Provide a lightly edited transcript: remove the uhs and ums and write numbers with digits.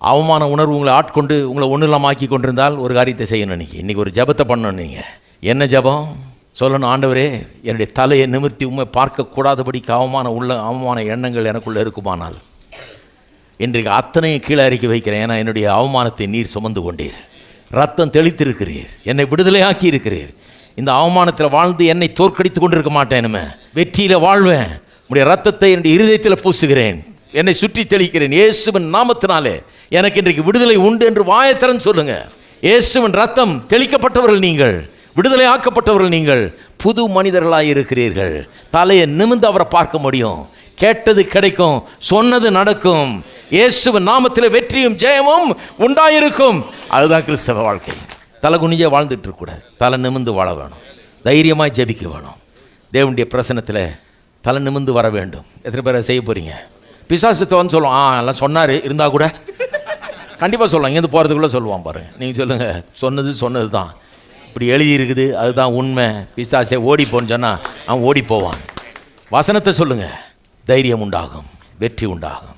அவமான உணர்வு உங்களை ஆட்கொண்டு உங்களை ஒன்றும் இல்லாமல் ஆக்கி கொண்டிருந்தால் ஒரு காரியத்தை செய்யணும். இன்றைக்கி ஒரு ஜபத்தை பண்ணணும். நீங்கள் என்ன ஜபம் சொல்லணும்? ஆண்டவரே, என்னுடைய தலையை நிமிர்த்தி உண்மை பார்க்கக்கூடாதபடிக்கு அவமான எண்ணங்கள் எனக்குள்ளே இருக்குமானால் இன்றைக்கு அத்தனையும் கீழே இறக்கி வைக்கிறேன். ஏன்னா என்னுடைய அவமானத்தை நீர் சுமந்து கொண்டீர், ரத்தம் தெளித்திருக்கிறீர், என்னை விடுதலையாக்கி இருக்கிறீர். இந்த அவமானத்தில் வாழ்ந்து என்னை தோற்கடித்து கொண்டிருக்க மாட்டேனுமே, வெற்றியில் வாழ்வேன். உடைய ரத்தத்தை என்னுடைய இருதயத்தில் பூசுகிறேன், என்னை சுற்றி தெளிக்கிறேன். இயேசுவின் நாமத்தினாலே எனக்கு இன்றைக்கு விடுதலை உண்டு என்று வாயத்திறன் சொல்லுங்க. இயேசுவின் ரத்தம் தெளிக்கப்பட்டவர்கள் நீங்கள், விடுதலை ஆக்கப்பட்டவர்கள் நீங்கள், புது மனிதர்களாக இருக்கிறீர்கள். தலையை நிமிர்ந்து அவரை பார்க்க முடியும், கேட்டது கிடைக்கும், சொன்னது நடக்கும். இயேசுவின் நாமத்தில் வெற்றியும் ஜெயமும் உண்டாயிருக்கும். அதுதான் கிறிஸ்தவ வாழ்க்கை. தலை குனிஞ்சே வாழ்ந்துட்டு இருக்கக்கூடாது, தலை நிமிர்ந்து வாழ வேணும், தைரியமாக ஜெபிக்க வேணும், தேவனுடைய பிரசன்னத்தில் தலை நிமிர்ந்து வர வேண்டும். எத்தனை பேரை செய்ய போகிறீங்க? பிசாசுத்தவன்னு சொல்லுவான், எல்லாம் சொன்னார் இருந்தால் கூட கண்டிப்பாக சொல்லுவான், இங்கேருந்து போகிறதுக்குள்ளே சொல்லுவான். பாருங்கள், நீங்கள் சொல்லுங்கள், சொன்னது தான் இப்படி எழுதி இருக்குது, அதுதான் உண்மை. பிசாசே ஓடிப்போன்னு சொன்னால் அவன் ஓடி போவான். வசனத்தை சொல்லுங்கள், தைரியம் உண்டாகும், வெற்றி உண்டாகும்.